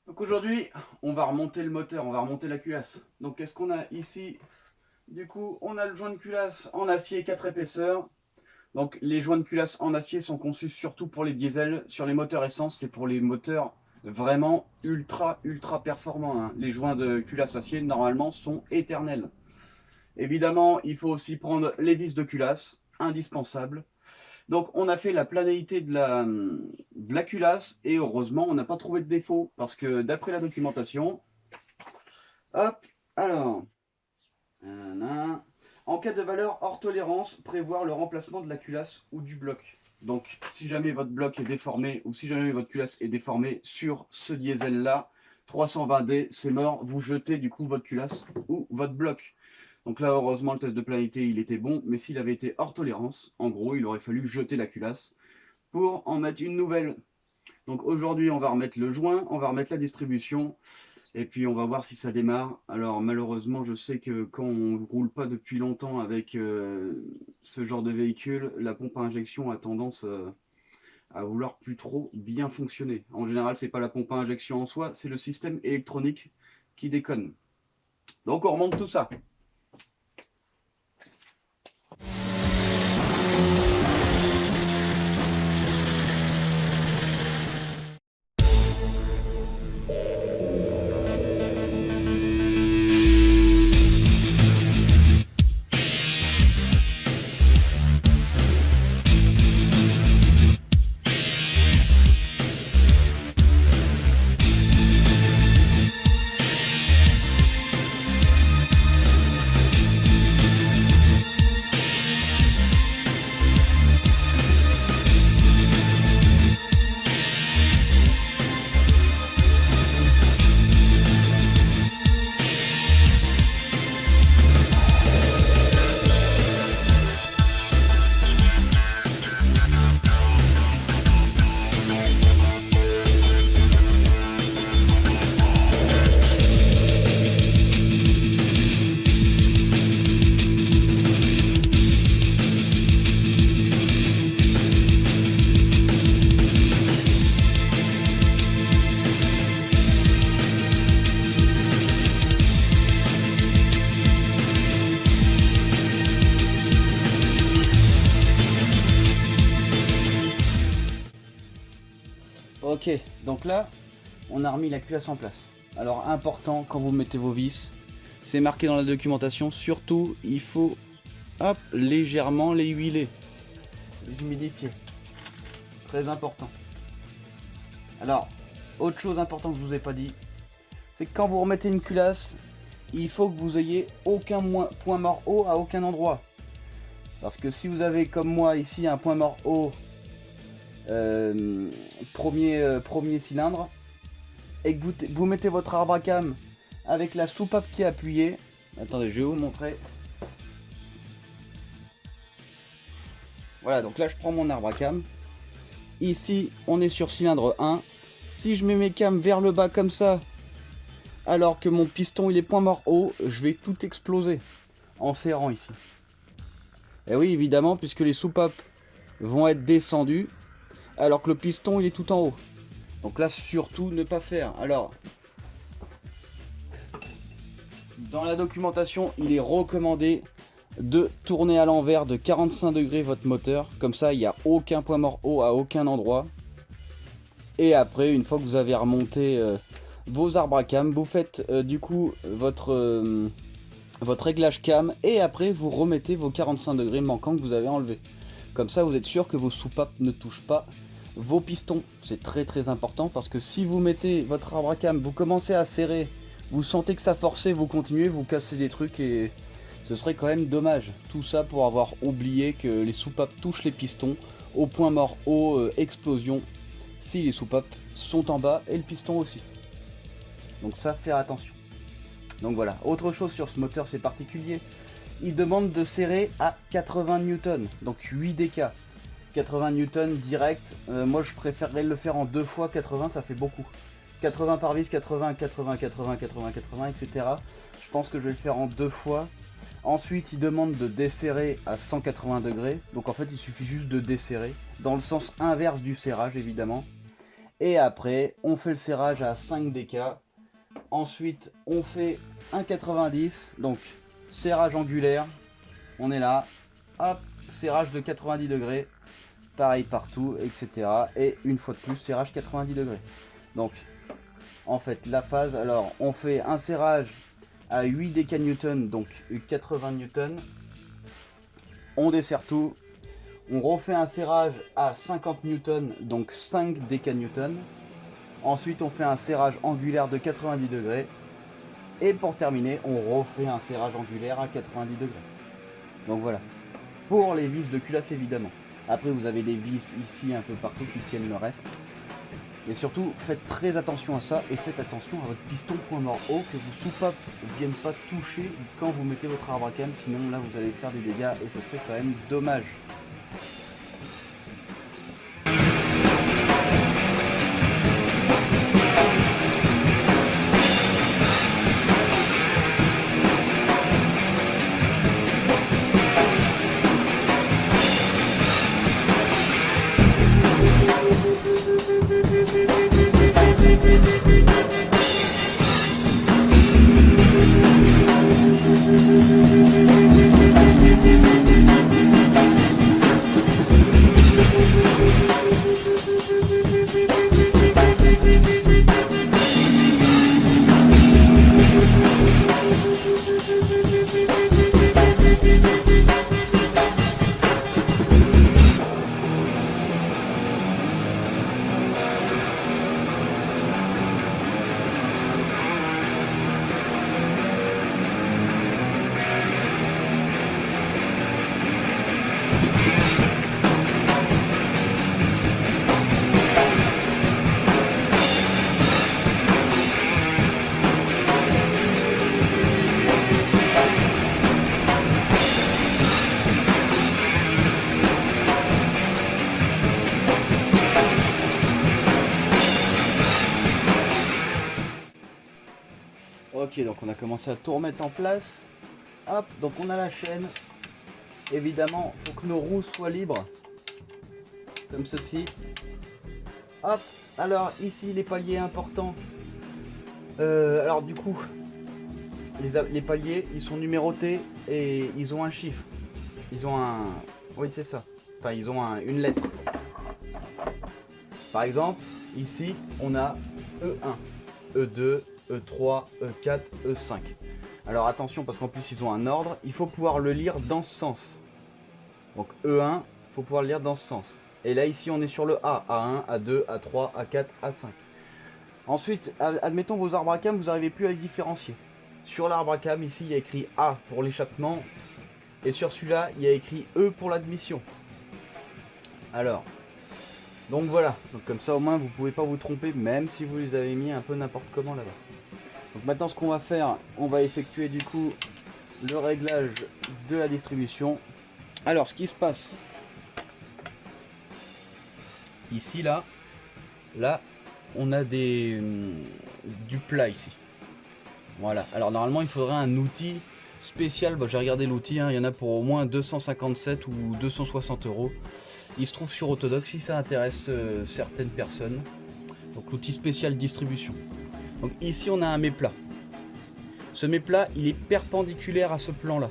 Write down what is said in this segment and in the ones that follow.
Donc aujourd'hui, on va remonter le moteur, on va remonter la culasse. Donc qu'est-ce qu'on a ici? Du coup, on a le joint de culasse en acier 4 épaisseurs. Donc les joints de culasse en acier sont conçus surtout pour les diesels. Sur les moteurs essence, c'est pour les moteurs vraiment ultra performants, hein. Les joints de culasse acier, normalement, sont éternels. Évidemment, il faut aussi prendre les vis de culasse, indispensable. Donc on a fait la planéité de la culasse et heureusement on n'a pas trouvé de défaut parce que d'après la documentation, hop, alors, en cas de valeur hors tolérance, prévoir le remplacement de la culasse ou du bloc. Donc si jamais votre bloc est déformé ou si jamais votre culasse est déformée sur ce diesel là, 320D, c'est mort, vous jetez du coup votre culasse ou votre bloc. Donc là, heureusement, le test de planité, il était bon, mais s'il avait été hors tolérance, en gros, il aurait fallu jeter la culasse pour en mettre une nouvelle. Donc aujourd'hui, on va remettre le joint, on va remettre la distribution, et puis on va voir si ça démarre. Alors malheureusement, je sais que quand on ne roule pas depuis longtemps avec ce genre de véhicule, la pompe à injection a tendance à vouloir plus trop bien fonctionner. En général, c'est pas la pompe à injection en soi, c'est le système électronique qui déconne. Donc on remonte tout ça. Ok, donc là, on a remis la culasse en place. Alors important, quand vous mettez vos vis, c'est marqué dans la documentation, surtout il faut hop, légèrement les huiler, les humidifier. Très important. Alors, autre chose importante que je vous ai pas dit, c'est que quand vous remettez une culasse, il faut que vous ayez aucun point mort haut à aucun endroit. Parce que si vous avez comme moi ici un point mort haut premier cylindre et que vous mettez votre arbre à cam avec la soupape qui est appuyée, attendez, je vais vous montrer. Voilà, donc là je prends mon arbre à cam, ici on est sur cylindre 1, si je mets mes cams vers le bas comme ça alors que mon piston il est point mort haut, je vais tout exploser en serrant ici. Et oui, évidemment, puisque les soupapes vont être descendues alors que le piston il est tout en haut. Donc là, surtout ne pas faire. Alors, dans la documentation, il est recommandé de tourner à l'envers de 45 degrés votre moteur. Comme ça, il n'y a aucun point mort haut à aucun endroit. Et après, une fois que vous avez remonté vos arbres à cam, vous faites du coup votre réglage cam. Et après, vous remettez vos 45 degrés manquants que vous avez enlevés. Comme ça, vous êtes sûr que vos soupapes ne touchent pas vos pistons. C'est très important parce que si vous mettez votre arbre à cam, vous commencez à serrer, vous sentez que ça force, vous continuez, vous cassez des trucs et ce serait quand même dommage. Tout ça pour avoir oublié que les soupapes touchent les pistons au point mort haut, explosion, si les soupapes sont en bas et le piston aussi. Donc ça, faire attention. Donc voilà, autre chose sur ce moteur, c'est particulier. Il demande de serrer à 80 newtons, donc 8 dk. 80 newtons direct, moi je préférerais le faire en deux fois. 80 ça fait beaucoup, 80 par vis, 80, 80, 80, 80, 80, etc. Je pense que je vais le faire en deux fois. Ensuite il demande de desserrer à 180 degrés, donc en fait il suffit juste de desserrer, dans le sens inverse du serrage évidemment. Et après, on fait le serrage à 5 dk. Ensuite, on fait un 90, donc serrage angulaire. On est là, hop, serrage de 90 degrés. Pareil partout, etc. Et une fois de plus, serrage 90 degrés. Donc, en fait, la phase, alors, on fait un serrage à 8 dk-newton, donc 80 newton. On desserre tout. On refait un serrage à 50 newton, donc 5 dk-newton. Ensuite, on fait un serrage angulaire de 90 degrés. Et pour terminer, on refait un serrage angulaire à 90 degrés. Donc voilà. Pour les vis de culasse, évidemment. Après, vous avez des vis ici un peu partout qui tiennent le reste. Et surtout, faites très attention à ça et faites attention à votre piston point mort haut, que vos soupapes ne viennent pas toucher quand vous mettez votre arbre à cam, sinon là vous allez faire des dégâts et ce serait quand même dommage. Ok, donc on a commencé à tout remettre en place. Hop, donc on a la chaîne. Évidemment, il faut que nos roues soient libres. Comme ceci. Hop, alors ici les paliers importants. Alors du coup, les paliers, ils sont numérotés et ils ont un chiffre. Ils ont un... Oui, c'est ça. Enfin, ils ont une lettre. Par exemple, ici, on a E1, E2, E3, E4, E5. Alors attention, parce qu'en plus ils ont un ordre, il faut pouvoir le lire dans ce sens. Donc E1, il faut pouvoir le lire dans ce sens. Et là ici on est sur le A, A1, A2, A3, A4, A5. Ensuite, admettons vos arbres à cam, vous n'arrivez plus à les différencier. Sur l'arbre à cam, ici il y a écrit A pour l'échappement. Et sur celui-là, il y a écrit E pour l'admission. Alors, donc voilà. Donc comme ça au moins vous ne pouvez pas vous tromper, même si vous les avez mis un peu n'importe comment là-bas. Donc maintenant ce qu'on va faire, on va effectuer du coup le réglage de la distribution. Alors ce qui se passe ici là on a du plat ici. Voilà, alors normalement il faudrait un outil spécial, bon, j'ai regardé l'outil, hein, il y en a pour au moins 257 ou 260 €. Il se trouve sur Autodoc si ça intéresse certaines personnes. Donc l'outil spécial distribution. Donc ici on a un méplat. Ce méplat il est perpendiculaire à ce plan là.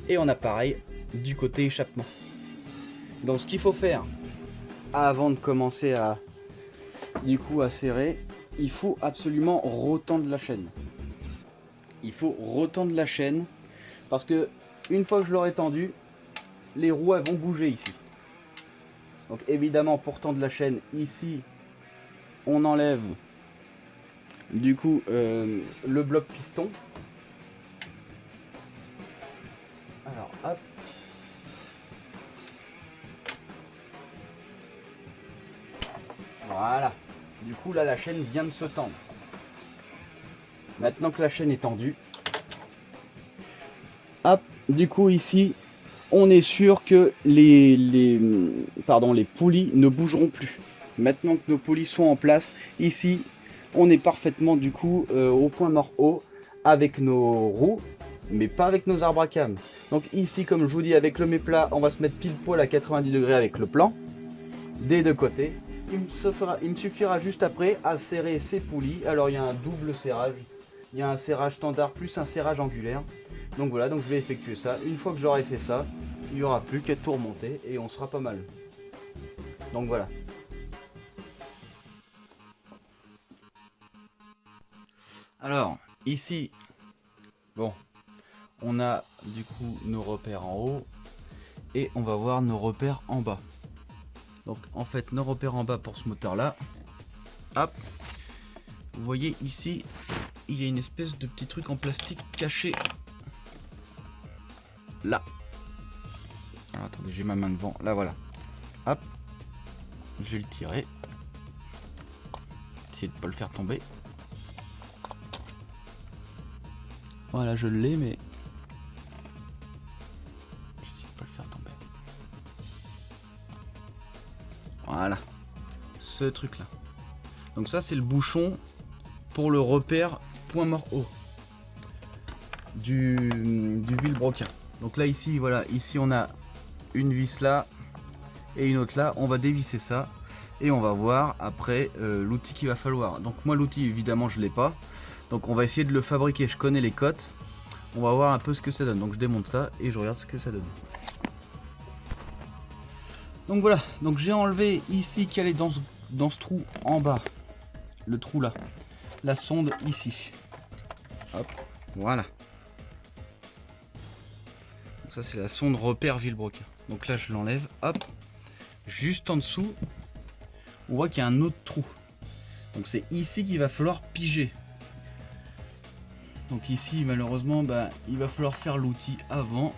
Et on a pareil du côté échappement. Donc ce qu'il faut faire avant de commencer à serrer, il faut absolument retendre la chaîne. Il faut retendre la chaîne parce que une fois que je l'aurai tendue, les roues elles vont bouger ici. Donc évidemment pour tendre la chaîne ici, on enlève du coup le bloc piston. Alors hop. Voilà. Du coup là la chaîne vient de se tendre. Maintenant que la chaîne est tendue, hop, du coup ici on est sûr que les poulies ne bougeront plus. Maintenant que nos poulies sont en place, ici on est parfaitement du coup au point mort haut avec nos roues, mais pas avec nos arbres à cam. Donc ici comme je vous dis avec le méplat, on va se mettre pile poil à 90 degrés avec le plan des deux côtés. il me suffira juste après à serrer ces poulies. Alors il y a un double serrage, il y a un serrage standard plus un serrage angulaire. Donc voilà, donc je vais effectuer ça. Une fois que j'aurai fait ça, il n'y aura plus qu'à tout remonter et on sera pas mal. Donc voilà. Alors ici, bon, on a du coup nos repères en haut et on va voir nos repères en bas. Donc en fait nos repères en bas pour ce moteur là, hop, vous voyez ici il y a une espèce de petit truc en plastique caché là. Alors attendez, j'ai ma main devant, là voilà, hop, je vais le tirer, essayer de pas le faire tomber. Voilà, je l'ai, mais j'essaie de pas le faire tomber. Voilà, ce truc là. Donc ça c'est le bouchon pour le repère point mort haut du vilebrequin. Donc là ici, voilà, ici on a une vis là et une autre là. On va dévisser ça et on va voir après l'outil qu'il va falloir. Donc moi l'outil évidemment je l'ai pas. Donc on va essayer de le fabriquer. Je connais les cotes. On va voir un peu ce que ça donne. Donc je démonte ça et je regarde ce que ça donne. Donc voilà, donc j'ai enlevé ici qu'elle est dans ce trou en bas, le trou là, la sonde ici. Hop, voilà. Donc ça c'est la sonde repère vilebrequin. Donc là je l'enlève, hop. Juste en dessous, on voit qu'il y a un autre trou. Donc c'est ici qu'il va falloir piger. Donc ici malheureusement il va falloir faire l'outil avant.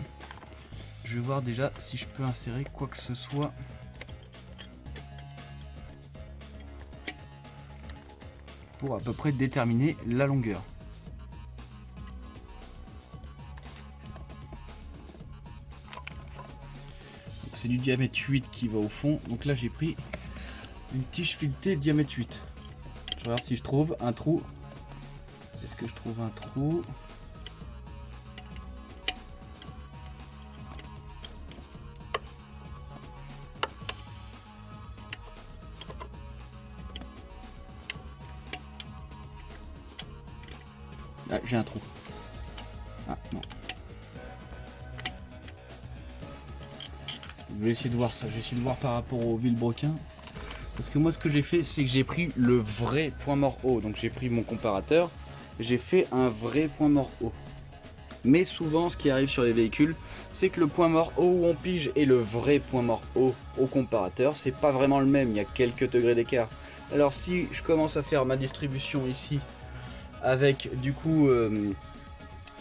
Je vais voir déjà si je peux insérer quoi que ce soit. Pour à peu près déterminer la longueur. C'est du diamètre 8 qui va au fond. Donc là j'ai pris une tige filetée diamètre 8. Je regarde si je trouve un trou. Est-ce que je trouve un trou ? Ah, j'ai un trou. Ah non. Je vais essayer de voir ça. Je vais essayer de voir par rapport au vilebrequin. Parce que moi ce que j'ai fait, c'est que j'ai pris le vrai point mort haut. Donc j'ai pris mon comparateur. J'ai fait un vrai point mort haut. Mais souvent ce qui arrive sur les véhicules, c'est que le point mort haut où on pige et le vrai point mort haut au comparateur, c'est pas vraiment le même. Il y a quelques degrés d'écart. Alors si je commence à faire ma distribution ici avec du coup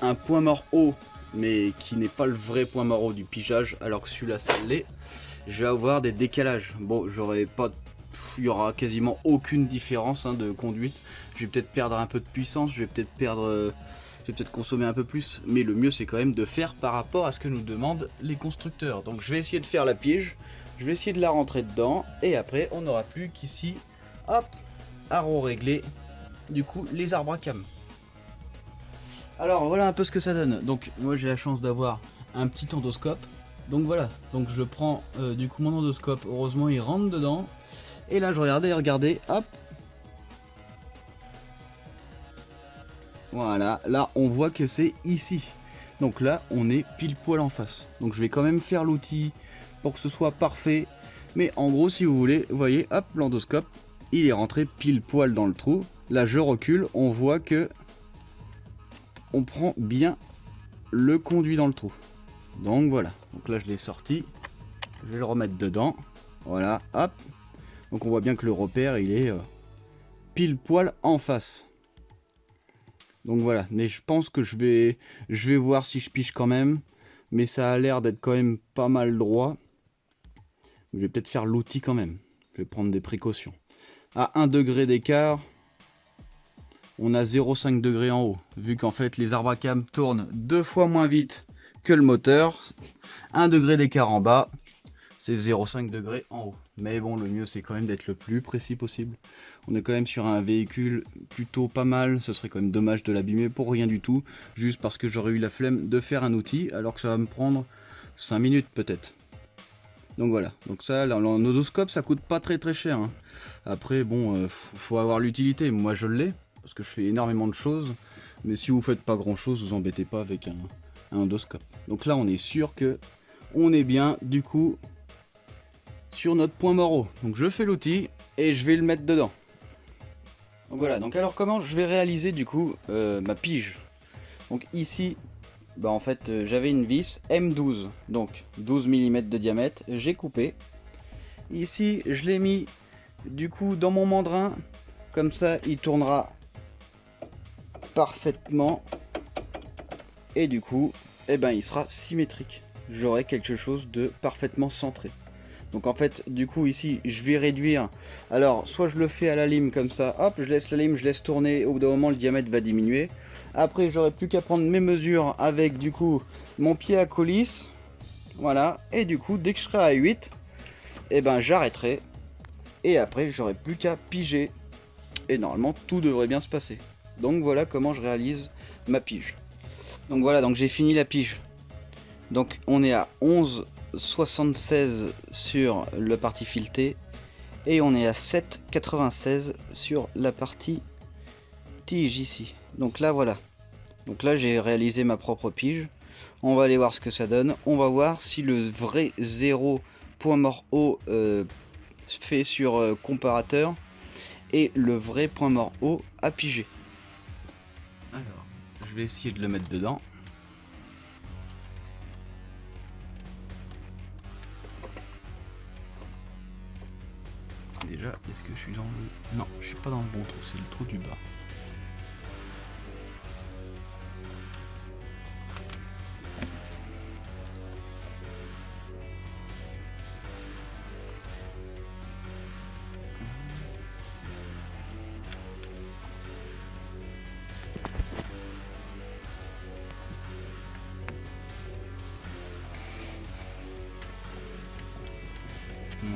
un point mort haut mais qui n'est pas le vrai point mort haut du pigeage alors que celui-là ça l'est, je vais avoir des décalages. Bon, j'aurai pas, il y aura quasiment aucune différence de conduite. Je vais peut-être perdre un peu de puissance, je vais peut-être perdre, je vais peut-être consommer un peu plus, mais le mieux c'est quand même de faire par rapport à ce que nous demandent les constructeurs. Donc je vais essayer de faire la pige, je vais essayer de la rentrer dedans et après on n'aura plus qu'ici, hop, à régler du coup les arbres à cam. Alors voilà un peu ce que ça donne. Donc moi j'ai la chance d'avoir un petit endoscope. Donc voilà, donc je prends du coup mon endoscope. Heureusement il rentre dedans. Et là je regardais, hop. Voilà, là on voit que c'est ici. Donc là on est pile poil en face. Donc je vais quand même faire l'outil pour que ce soit parfait. Mais en gros si vous voulez, vous voyez, hop, l'endoscope, il est rentré pile poil dans le trou. Là je recule, on voit que on prend bien le conduit dans le trou. Donc voilà, donc là je l'ai sorti, je vais le remettre dedans, voilà, hop. Donc on voit bien que le repère il est pile poil en face. Donc voilà, mais je pense que je vais voir si je pige quand même, mais ça a l'air d'être quand même pas mal droit. Je vais peut-être faire l'outil quand même, je vais prendre des précautions. À 1 degré d'écart, on a 0,5 degré en haut, vu qu'en fait les arbres à cam tournent 2 fois moins vite que le moteur. 1 degré d'écart en bas, c'est 0,5 degré en haut. Mais bon, le mieux c'est quand même d'être le plus précis possible. On est quand même sur un véhicule plutôt pas mal, ce serait quand même dommage de l'abîmer pour rien du tout, juste parce que j'aurais eu la flemme de faire un outil, alors que ça va me prendre 5 minutes peut-être. Donc voilà, donc ça, l'odoscope, ça coûte pas très cher, hein. Après, bon, faut avoir l'utilité. Moi, je l'ai, parce que je fais énormément de choses. Mais si vous faites pas grand chose, vous embêtez pas avec un endoscope. Donc là, on est sûr que on est bien, du coup, sur notre point mort haut. Donc je fais l'outil et je vais le mettre dedans. Donc voilà, donc alors comment je vais réaliser du coup ma pige. Donc ici, bah en fait j'avais une vis M12, donc 12 mm de diamètre, j'ai coupé. Ici je l'ai mis du coup dans mon mandrin, comme ça il tournera parfaitement. Et du coup, eh ben, il sera symétrique. J'aurai quelque chose de parfaitement centré. Donc en fait, du coup ici, je vais réduire. Alors, soit je le fais à la lime comme ça, hop, je laisse la lime, je laisse tourner. Au bout d'un moment, le diamètre va diminuer. Après, j'aurai plus qu'à prendre mes mesures avec du coup mon pied à coulisse. Voilà. Et du coup, dès que je serai à 8, eh ben, j'arrêterai. Et après, j'aurai plus qu'à piger. Et normalement, tout devrait bien se passer. Donc voilà comment je réalise ma pige. Donc voilà, donc j'ai fini la pige. Donc on est à 11,76 sur la partie filetée et on est à 7,96 sur la partie tige ici. Donc là voilà. Donc là j'ai réalisé ma propre pige. On va aller voir ce que ça donne. On va voir si le vrai 0 point mort haut fait sur comparateur et le vrai point mort haut à piger. Alors, je vais essayer de le mettre dedans. Déjà, est-ce que je suis dans le... Non, je suis pas dans le bon trou, c'est le trou du bas.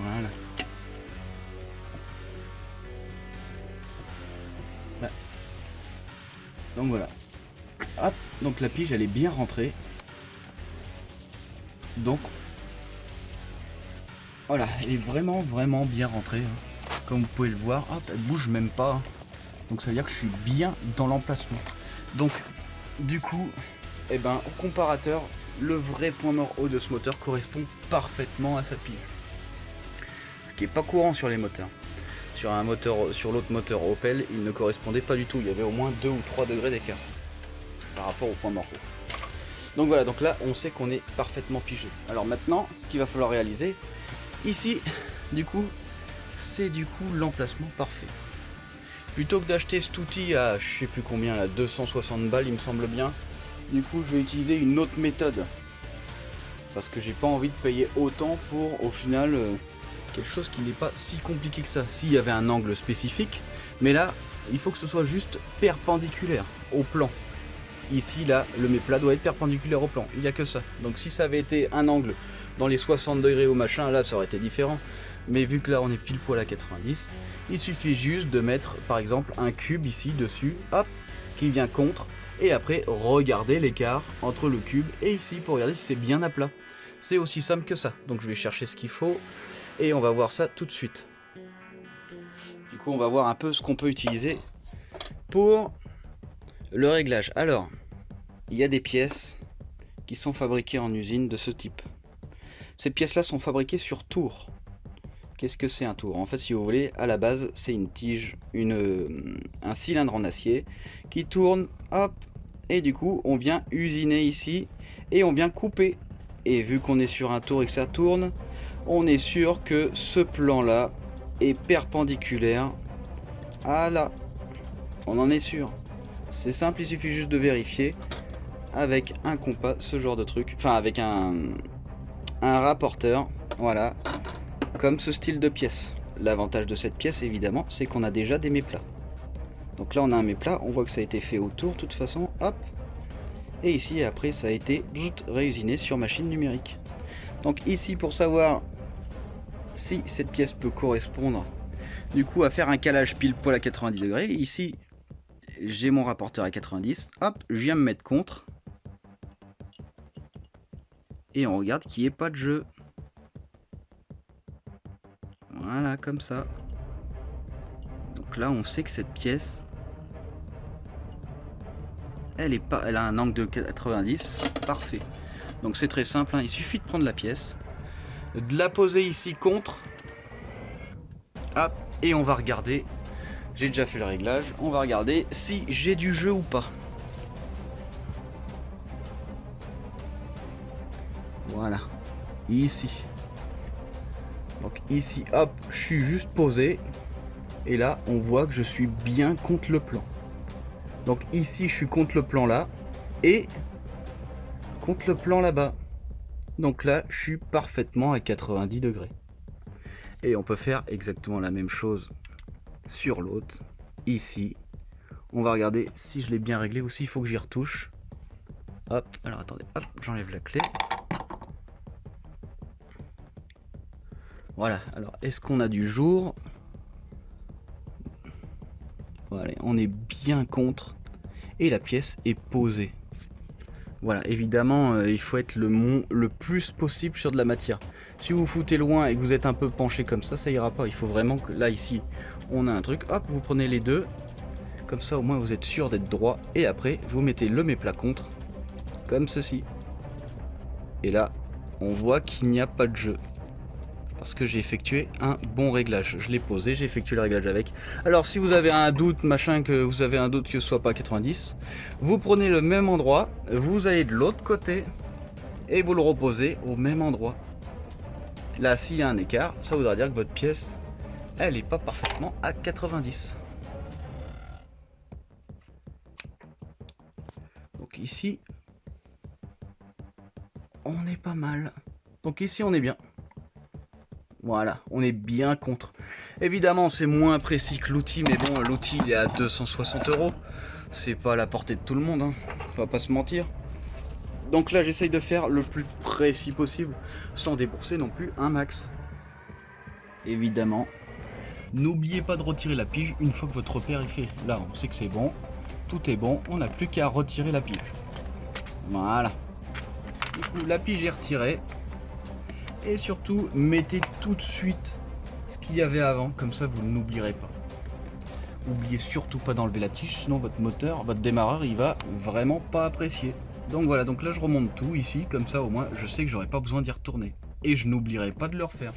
Voilà. Là. Donc voilà. Hop, donc la pige elle est bien rentrée. Donc voilà, elle est vraiment bien rentrée, hein. Comme vous pouvez le voir, hop, elle bouge même pas, hein. Donc ça veut dire que je suis bien dans l'emplacement. Donc du coup, eh ben, au comparateur, le vrai point mort haut de ce moteur correspond parfaitement à sa pige. Ce qui est pas courant sur les moteurs. Sur un moteur, sur l'autre moteur Opel, il ne correspondait pas du tout. Il y avait au moins 2 ou 3 degrés d'écart par rapport au point mort haut. Donc voilà, donc là on sait qu'on est parfaitement pigé. Alors maintenant, ce qu'il va falloir réaliser, ici, du coup, c'est du coup l'emplacement parfait. Plutôt que d'acheter cet outil à je sais plus combien, là, 260 balles il me semble bien, du coup je vais utiliser une autre méthode. Parce que j'ai pas envie de payer autant pour au final quelque chose qui n'est pas si compliqué que ça. S'il y avait un angle spécifique, mais là il faut que ce soit juste perpendiculaire au plan. Ici là le méplat doit être perpendiculaire au plan, il n'y a que ça. Donc si ça avait été un angle dans les 60 degrés ou machin, là ça aurait été différent. Mais vu que là on est pile poil à 90, il suffit juste de mettre par exemple un cube ici dessus, hop, qui vient contre, et après regarder l'écart entre le cube et ici pour regarder si c'est bien à plat. C'est aussi simple que ça. Donc je vais chercher ce qu'il faut et on va voir ça tout de suite. Du coup on va voir un peu ce qu'on peut utiliser pour le réglage. Alors, il y a des pièces qui sont fabriquées en usine de ce type. Ces pièces-là sont fabriquées sur tour. Qu'est-ce que c'est un tour? En fait, si vous voulez, à la base, c'est une tige, un cylindre en acier qui tourne, hop, et du coup, on vient usiner ici et on vient couper. Et vu qu'on est sur un tour et que ça tourne, on est sûr que ce plan-là est perpendiculaire à là. On en est sûr. C'est simple, il suffit juste de vérifier avec un compas, ce genre de truc. Enfin, avec un rapporteur, voilà, comme ce style de pièce. L'avantage de cette pièce, évidemment, c'est qu'on a déjà des méplats. Donc là, on a un méplat, on voit que ça a été fait autour, de toute façon, hop. Et ici, après, ça a été réusiné sur machine numérique. Donc ici, pour savoir si cette pièce peut correspondre, du coup, à faire un calage pile poil à 90 degrés, ici, j'ai mon rapporteur à 90, hop, je viens me mettre contre. Et on regarde qu'il n'y ait pas de jeu. Voilà, comme ça. Donc là, on sait que cette pièce, elle a un angle de 90, parfait. Donc c'est très simple, hein. Il suffit de prendre la pièce, de la poser ici contre, hop, et on va regarder. J'ai déjà fait le réglage, on va regarder si j'ai du jeu ou pas. Voilà, ici. Donc ici, hop, je suis juste posé. Et là, on voit que je suis bien contre le plan. Donc ici, je suis contre le plan là. Et contre le plan là-bas. Donc là, je suis parfaitement à 90 degrés. Et on peut faire exactement la même chose sur l'autre. Ici, on va regarder si je l'ai bien réglé ou s'il faut que j'y retouche. Hop, alors attendez, hop, j'enlève la clé. Voilà, alors est-ce qu'on a du jour? Voilà, on est bien contre. Et la pièce est posée. Voilà, évidemment, il faut être le plus possible sur de la matière. Si vous foutez loin et que vous êtes un peu penché comme ça ira pas. Il faut vraiment que là, ici, on a un truc. Hop, vous prenez les deux. Comme ça, au moins, vous êtes sûr d'être droit. Et après, vous mettez le méplat contre. Comme ceci. Et là, on voit qu'il n'y a pas de jeu. Parce que j'ai effectué un bon réglage. Je l'ai posé, j'ai effectué le réglage avec. Alors si vous avez un doute, machin, que vous avez un doute que ce soit pas 90, vous prenez le même endroit, vous allez de l'autre côté et vous le reposez au même endroit. Là, s'il y a un écart, ça voudra dire que votre pièce, elle n'est pas parfaitement à 90. Donc ici, on est pas mal. Donc ici, on est bien. Voilà, on est bien contre. Évidemment, c'est moins précis que l'outil, mais bon, l'outil il est à 260 €. C'est pas à la portée de tout le monde, hein. On va pas se mentir. Donc là, j'essaye de faire le plus précis possible, sans débourser non plus un max. Évidemment, n'oubliez pas de retirer la pige une fois que votre repère est fait. Là, on sait que c'est bon, tout est bon, on n'a plus qu'à retirer la pige. Voilà. Du coup, la pige est retirée. Et surtout, mettez tout de suite ce qu'il y avait avant, comme ça vous n'oublierez pas. N'oubliez surtout pas d'enlever la tige, sinon votre moteur, votre démarreur, il va vraiment pas apprécier. Donc voilà, donc là je remonte tout ici, comme ça au moins je sais que j'aurai pas besoin d'y retourner. Et je n'oublierai pas de le refaire.